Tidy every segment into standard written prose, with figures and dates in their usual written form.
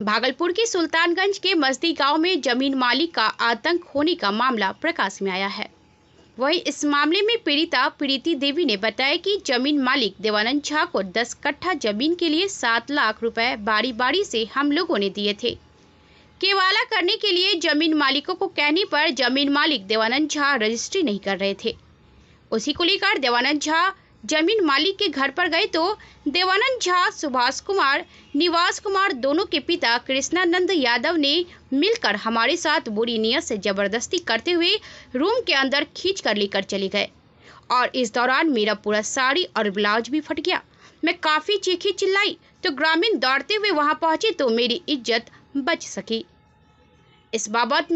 भागलपुर के सुल्तानगंज के मस्दी गांव में जमीन मालिक का आतंक होने का मामला प्रकाश में आया है। वहीं इस मामले में पीड़िता प्रीति देवी ने बताया कि जमीन मालिक देवानंद झा को 10 कट्ठा जमीन के लिए 7 लाख रुपए बारी बारी से हम लोगों ने दिए थे। केवाला करने के लिए जमीन मालिकों को कहने पर जमीन मालिक देवानंद झा रजिस्ट्री नहीं कर रहे थे। उसी को लेकर देवानंद झा जमीन मालिक के घर पर गए तो देवानंद झा, सुभाष कुमार, निवास कुमार दोनों के पिता कृष्णानंद यादव ने मिलकर हमारे साथ बुरी नीयत से जबरदस्ती करते हुए रूम के अंदर खींच कर लेकर चले गए और इस दौरान मेरा पूरा साड़ी और ब्लाउज भी फट गया। मैं काफ़ी चीखी चिल्लाई तो ग्रामीण दौड़ते हुए वहां पहुंचे तो मेरी इज्जत बच सकी। इस बाबत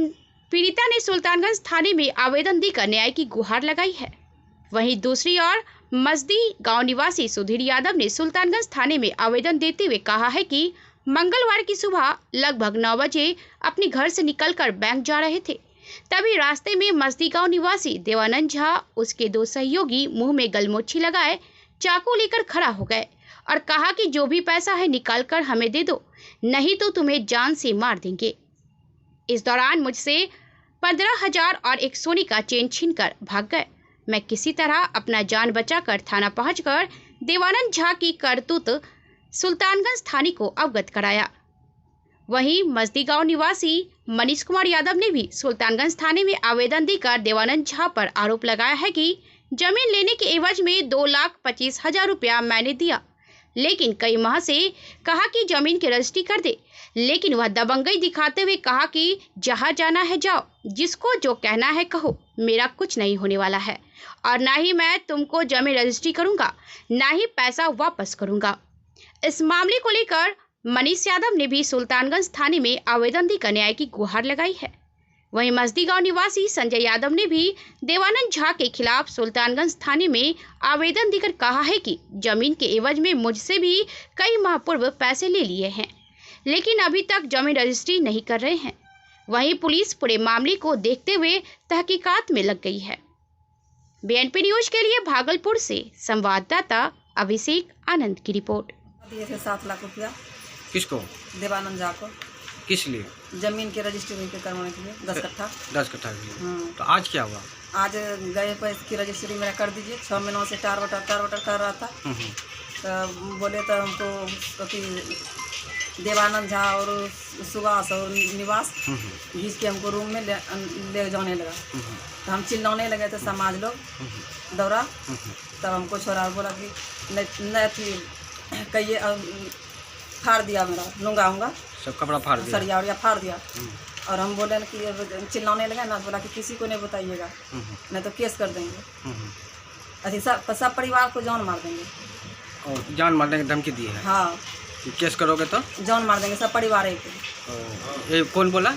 पीड़िता ने सुल्तानगंज थाने में आवेदन देकर न्याय की गुहार लगाई है। वहीं दूसरी ओर मस्दी गांव निवासी सुधीर यादव ने सुल्तानगंज थाने में आवेदन देते हुए कहा है कि मंगलवार की सुबह लगभग 9 बजे अपने घर से निकलकर बैंक जा रहे थे। तभी रास्ते में मस्दी गांव निवासी देवानंद झा उसके 2 सहयोगी मुंह में गलमोछी लगाए चाकू लेकर खड़ा हो गए और कहा कि जो भी पैसा है निकाल कर हमें दे दो, नहीं तो तुम्हें जान से मार देंगे। इस दौरान मुझसे 15,000 और एक सोने का चेन छीनकर भाग गए। मैं किसी तरह अपना जान बचाकर थाना पहुंचकर देवानंद झा की करतूत सुल्तानगंज थाने को अवगत कराया। वहीं मस्दी गांव निवासी मनीष कुमार यादव ने भी सुल्तानगंज थाने में आवेदन देकर देवानंद झा पर आरोप लगाया है कि जमीन लेने के एवज में 2,25,000 रुपया मैंने दिया, लेकिन कई माह से कहा कि जमीन की रजिस्ट्री कर दे, लेकिन वह दबंगई दिखाते हुए कहा कि जहां जाना है जाओ, जिसको जो कहना है कहो, मेरा कुछ नहीं होने वाला है और ना ही मैं तुमको जमीन रजिस्ट्री करूंगा, ना ही पैसा वापस करूंगा। इस मामले को लेकर मनीष यादव ने भी सुल्तानगंज थाने में आवेदन देकर न्याय की गुहार लगाई है। वहीं मस्दी गांव निवासी संजय यादव ने भी देवानंद झा के खिलाफ सुल्तानगंज थाने में आवेदन देकर कहा है कि जमीन के एवज में मुझसे भी कई माह पूर्व पैसे ले लिए हैं, लेकिन अभी तक जमीन रजिस्ट्री नहीं कर रहे हैं। वहीं पुलिस पूरे मामले को देखते हुए तहकीकात में लग गई है। बीएनपी न्यूज के लिए भागलपुर से संवाददाता अभिषेक आनंद की रिपोर्ट। दिए थे 7 लाख रुपया। किसको? देवानंद झा को। किस लिए? जमीन की रजिस्ट्री करवाने के लिए 10 कट्ठा। 10 कट्ठा के लिए। तो आज क्या हुआ? आज गए पर इसकी रजिस्ट्री मेरा कर दीजिए। 6 महीनों से टार वटर कर रहा था। तो बोले तो हमको कि देवानंद झा और सुभाष और निवास घींच के हमको रूम में ले जाने लगा। तो हम चिल्लाने लगे थे, समाज लोग दौड़ा। तब हमको छोरा बोला कि नहीं कहिए, फाड़ दिया मेरा लूँगा सब कपड़ा फाड़ दिया, सरिया उरिया फाड़ दिया। और हम बोले कि चिल्लाने लगे ना, बोला कि किसी को नहीं बताइएगा, नहीं तो केस कर देंगे। ऐसे सब परिवार को जान मार देंगे। और जान मारने की धमकी दी है? हाँ, केस करोगे तो जान मार देंगे सब परिवार को। ये कौन बोला?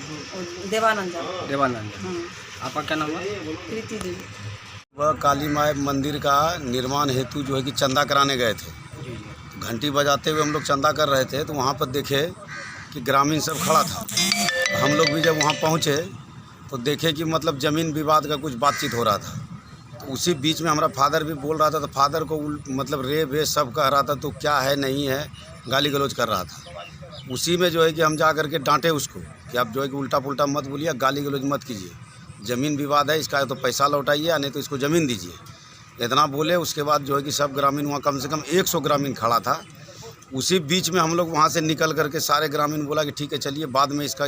देवानंद। आपका क्या नाम है? प्रीति देवी। वह काली माई मंदिर का निर्माण हेतु जो है कि चंदा कराने गए थे। घंटी बजाते हुए हम लोग चंदा कर रहे थे तो वहाँ पर देखे कि ग्रामीण सब खड़ा था। हम लोग भी जब वहाँ पहुँचे तो देखे कि मतलब ज़मीन विवाद का कुछ बातचीत हो रहा था। तो उसी बीच में हमारा फादर भी बोल रहा था, तो फादर को मतलब रे बे सब कह रहा था, तो क्या है नहीं है, गाली गलौज कर रहा था। उसी में जो है कि हम जा करके डांटे उसको कि आप जो है कि उल्टा पुल्टा मत बोलिए, गाली गलौज मत कीजिए, ज़मीन विवाद है, इसका तो पैसा लौटाइए या नहीं तो इसको ज़मीन दीजिए। इतना बोले। उसके बाद जो है कि सब ग्रामीण वहाँ कम से कम 100 ग्रामीण खड़ा था। उसी बीच में हम लोग वहाँ से निकल करके सारे ग्रामीण बोला कि ठीक है चलिए बाद में इसका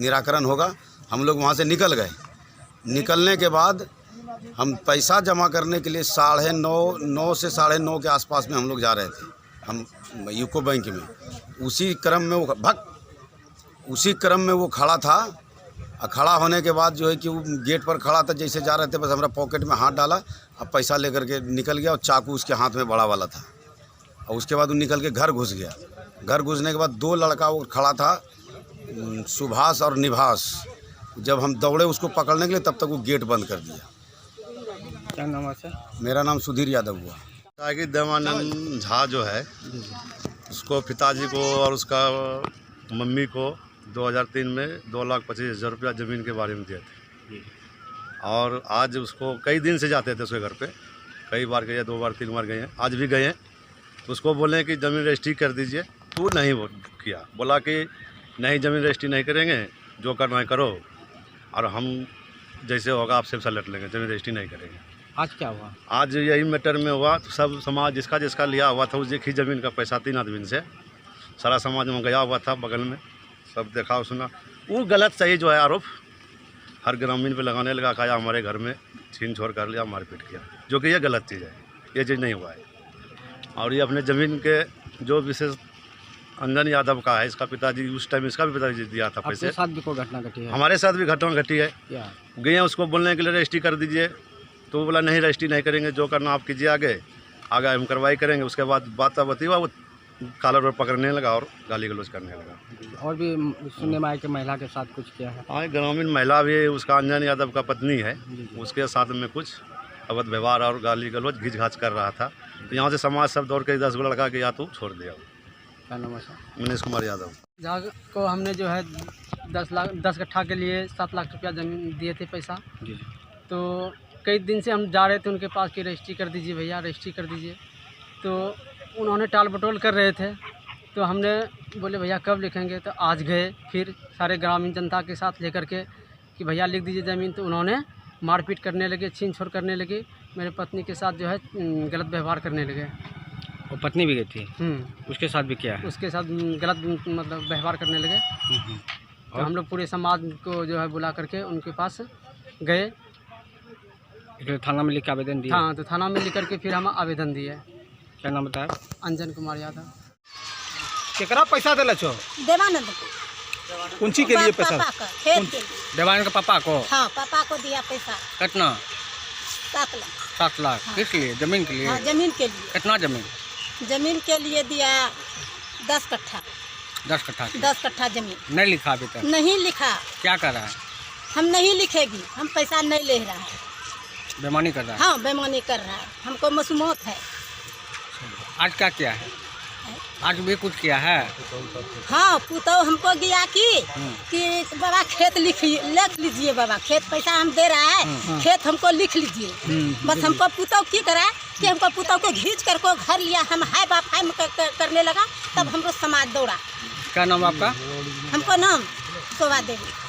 निराकरण होगा। हम लोग वहाँ से निकल गए। निकलने के बाद हम पैसा जमा करने के लिए 9:30 से 9:30 के आसपास में हम लोग जा रहे थे, हम यूको बैंक में। उसी क्रम में वो खड़ा था। खड़ा होने के बाद जो है कि वो गेट पर खड़ा था, जैसे जा रहे थे बस हमारा पॉकेट में हाथ डाला और पैसा लेकर के निकल गया और चाकू उसके हाथ में बड़ा वाला था। और उसके बाद वो निकल के घर घुस गया। घर घुसने के बाद 2 लड़का वो खड़ा था, सुभाष और निवास। जब हम दौड़े उसको पकड़ने के लिए तब तक वो गेट बंद कर दिया। क्या नाम है सर? मेरा नाम सुधीर यादव हुआ। कि देवानंद झा जो है उसको पिताजी को और उसका मम्मी को 2003 में 2,25,000 रुपया ज़मीन के बारे में दिए थे। और आज उसको कई दिन से जाते थे उसके घर पे, कई बार गए, 2 बार 3 बार गए हैं, आज भी गए हैं। तो उसको बोले कि ज़मीन रजिस्ट्री कर दीजिए, तो नहीं वो किया। बोला कि नहीं जमीन रजिस्ट्री नहीं करेंगे, जो करना है करो, और हम जैसे होगा आपसे सलट लेंगे, जमीन रजिस्ट्री नहीं करेंगे। आज क्या हुआ? आज यही मैटर में हुआ, तो सब समाज जिसका जिसका लिया हुआ था उस देखी ज़मीन का पैसा 3 आदमी से सारा समाज में गया हुआ था बगल में, सब देखा सुना। वो गलत सही जो है आरोप हर ग्रामीण पे लगाने लगा, कहा हमारे घर में छीन छोड़ कर लिया, मारपीट किया, जो कि ये गलत चीज़ है, ये चीज़ नहीं हुआ है। और ये अपने ज़मीन के जो विशेष अंजन यादव का है, इसका पिताजी उस टाइम इसका भी पिताजी दिया था पैसे। आपके साथ भी कोई घटना घटी है? हमारे साथ भी घटना घटी है। क्या गए हैं उसको बोलने के लिए रजिस्ट्री कर दीजिए, तो वो बोला नहीं रजिस्ट्री नहीं करेंगे, जो करना आप कीजिए, आगे आगे हम कार्रवाई करेंगे। उसके बाद बात हुआ, वो कॉलर पर पकड़ने लगा और गाली गलौज करने लगा। और भी सुनने में आया कि महिला के साथ कुछ किया है? हाँ, ग्रामीण महिला भी उसका अंजन यादव का पत्नी है, उसके साथ में कुछ अवैध व्यवहार और गाली गलौज घिच घाच कर रहा था। तो यहाँ से समाज सब दौड़ के 10 गो लड़का के या तो छोड़ दिया। क्या नाम है सर? मनीष कुमार यादव। जहाँ को हमने जो है 10 कट्ठा के लिए 7 लाख रुपया ज़मीन दिए थे पैसा। जी। तो कई दिन से हम जा रहे थे उनके पास कि रजिस्ट्री कर दीजिए भैया, रजिस्ट्री कर दीजिए। तो उन्होंने टाल बटोल कर रहे थे, तो हमने बोले भैया कब लिखेंगे, तो आज गए फिर सारे ग्रामीण जनता के साथ लेकर के कि भैया लिख दीजिए ज़मीन। तो उन्होंने मारपीट करने लगे, छीन छोड़ करने लगे, मेरे पत्नी के साथ जो है गलत व्यवहार करने लगे। वो पत्नी भी गई थी? उसके साथ भी क्या है? उसके साथ गलत मतलब व्यवहार करने लगे। तो हम लोग पूरे समाज को जो है बुला करके उनके पास गए। इसलिए थाना में लिख के आवेदन दिया? हाँ, तो थाना में लिख करके फिर हम आवेदन दिए। क्या नाम बताया? अंजन कुमार यादव। केकरा पैसा दिला छो? देवानंद कुंची के लिए पैसा? पापा का खेत के लिए। देवानंद का पापा को? हाँ, पापा को दिया पैसा कितना? 7 लाख। 7 लाख? हाँ। किस लिए? जमीन के लिए? हाँ, जमीन के लिए। कितना जमीन? जमीन के लिए दिया 10 कट्ठा। 10 कट्ठा? 10 कट्ठा जमीन नहीं लिखा अभी तक? नहीं लिखा। क्या कर रहा है? हम नहीं लिखेगी, हम पैसा नहीं ले रहा है। बेईमानी कर रहा है? हाँ, बेईमानी कर रहा है, हमको मसमौत है। आज क्या किया है? आज भी कुछ किया है? हाँ, पुतो हमको गया कि बाबा खेत लिख लीजिए, बाबा खेत पैसा हम दे रहा है, खेत हमको लिख लीजिए। बस हमको पुतो की करा कि हमको पुतो को घींच कर को घर लिया, हम हाय बाप हाय करने लगा, तब हमको समाज दौड़ा। क्या नाम आपका? हमको नाम शोभा देवी।